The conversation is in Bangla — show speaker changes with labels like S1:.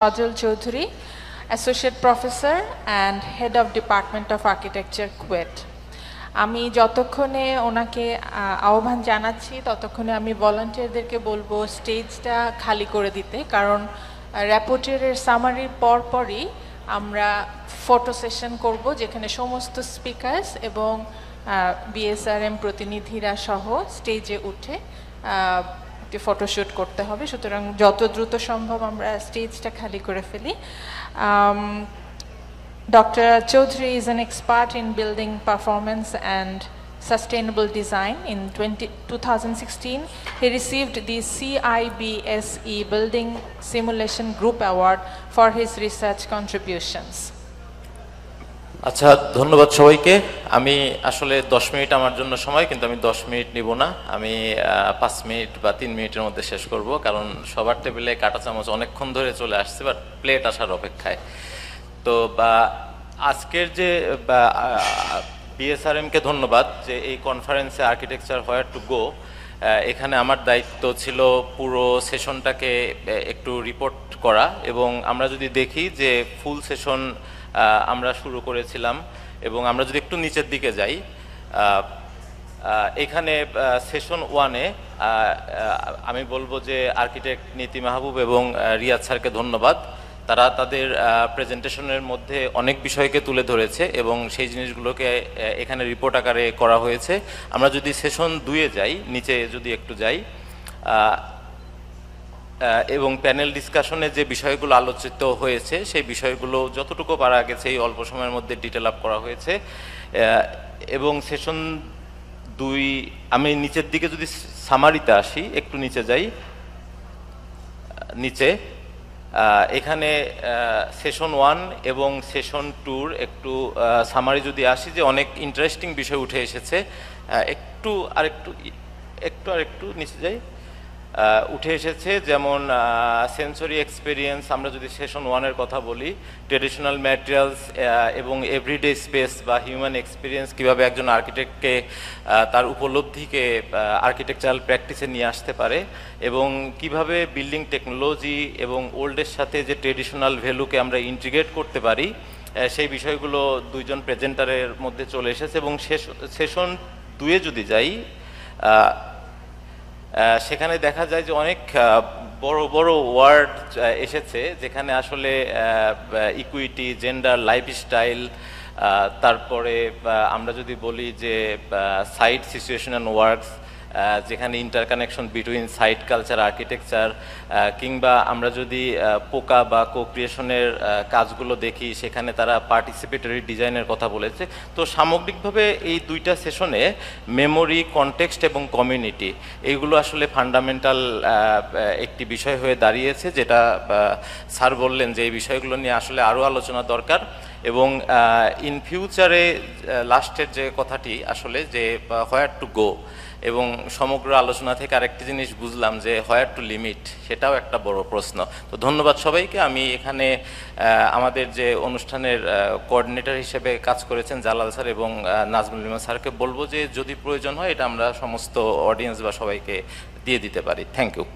S1: Fazil Chaudhary, Associate Professor and Head of Department of Architecture, Kuwait. আমি যতক্ষণে ওনাকে আহ্বান জানাচ্ছি ততক্ষণে আমি ভলান্টিয়ারদেরকে বলবো স্টেজটা খালি করে দিতে, কারণ র্যাপোর্টের সামারির পরপরই আমরা ফটো সেশন করব যেখানে সমস্ত স্পিকার্স এবং বিএসআরএম প্রতিনিধিরা সহ স্টেজে উঠে একটি ফটোশ্যুট করতে হবে। সুতরাং যত দ্রুত সম্ভব আমরা স্টেজটা খালি করে ফেলি। Dr. Chaudhary is an expert in building performance and sustainable design. In 2016, he received the CIBSE Building Simulation Group Award for his research contributions.
S2: আচ্ছা, ধন্যবাদ সবাইকে। আমি আসলে 10 মিনিট আমার জন্য সময়, কিন্তু আমি 10 মিনিট নিব না। আমি 5 মিনিট বা 3 মিনিটের মধ্যে শেষ করব, কারণ সবার টেবিলে কাঁটা চামচ অনেকক্ষণ ধরে চলে আসছে, বাট প্লেট আসার অপেক্ষায়। তো আজকের যে বিএসআরএমকে ধন্যবাদ যে এই কনফারেন্সে আর্কিটেকচার হোয়ার টু গো, এখানে আমার দায়িত্ব ছিল পুরো সেশনটাকে একটু রিপোর্ট করা। এবং আমরা যদি দেখি যে ফুল সেশন আমরা শুরু করেছিলাম, এবং আমরা যদি একটু নিচের দিকে যাই, এখানে সেশন 1-এ আমি বলবো যে আর্কিটেক্ট নীতি মাহবুব এবং রিয়াদ স্যারকে ধন্যবাদ। তারা তাদের প্রেজেন্টেশনের মধ্যে অনেক বিষয়কে তুলে ধরেছে এবং সেই জিনিসগুলোকে এখানে রিপোর্ট আকারে করা হয়েছে। আমরা যদি সেশন 2-এ যাই, নিচে যদি একটু যাই, এবং প্যানেল ডিসকাশনে যে বিষয়গুলো আলোচিত হয়েছে সেই বিষয়গুলো যতটুকু পারা গেছে এই অল্প সময়ের মধ্যে ডিটেল আপ করা হয়েছে। এবং সেশন 2 আমি নিচের দিকে যদি সামারিতে আসি, একটু নিচে যাই, নিচে এখানে সেশন 1 এবং সেশন 2-র একটু সামারি যদি আসি, যে অনেক ইন্টারেস্টিং বিষয় উঠে এসেছে। একটু আরেকটু নিচে যাই, উঠে এসেছে, যেমন সেন্সরি এক্সপিরিয়েন্স। আমরা যদি সেশন 1-এর কথা বলি, ট্রেডিশনাল ম্যাটেরিয়ালস এবং এভরিডে স্পেস বা হিউম্যান এক্সপিরিয়েন্স কীভাবে একজন আর্কিটেক্টকে তার উপলব্ধিকে আর্কিটেকচারাল প্র্যাকটিসে নিয়ে আসতে পারে, এবং কিভাবে বিল্ডিং টেকনোলজি এবং ওল্ডের সাথে যে ট্রেডিশনাল ভ্যালুকে আমরা ইন্টিগ্রেট করতে পারি, সেই বিষয়গুলো দুইজন প্রেজেন্টারের মধ্যে চলে এসেছে। এবং সেশন 2-এ যদি যাই, সেখানে দেখা যায় যে অনেক বড় বড় ওয়ার্ড এসেছে, যেখানে আসলে ইকুইটি, জেন্ডার, লাইফস্টাইল, তারপরে আমরা যদি বলি যে সাইট সিচুয়েশন অ্যান্ড ওয়ার্কস, যেখানে interconnection between site culture, architecture, কিংবা আমরা যদি পোকা বা কো ক্রিয়েশনের কাজগুলো দেখি, সেখানে তারা পার্টিসিপেটরি ডিজাইনের কথা বলেছে। তো সামগ্রিকভাবে এই দুইটা সেশনে মেমোরি, কনটেক্সট এবং কমিউনিটি, এইগুলো আসলে ফান্ডামেন্টাল একটি বিষয় হয়ে দাঁড়িয়েছে, যেটা স্যার বললেন যে এই বিষয়গুলো নিয়ে আসলে আরও আলোচনা দরকার। এবং ইন ফিউচারে লাস্টের যে কথাটি আসলে যে হোয়ার টু গো, এবং সমগ্র আলোচনা থেকে আরেকটি জিনিস বুঝলাম যে হোয়ার টু লিমিট, সেটাও একটা বড় প্রশ্ন। তো ধন্যবাদ সবাইকে। আমি এখানে আমাদের যে অনুষ্ঠানের কোঅর্ডিনেটর হিসেবে কাজ করেছেন জালাল স্যার এবং নাজমুল ইসলাম স্যারকে বলবো যে যদি প্রয়োজন হয় এটা আমরা সমস্ত অডিয়েন্স বা সবাইকে দিয়ে দিতে পারি। Thank you.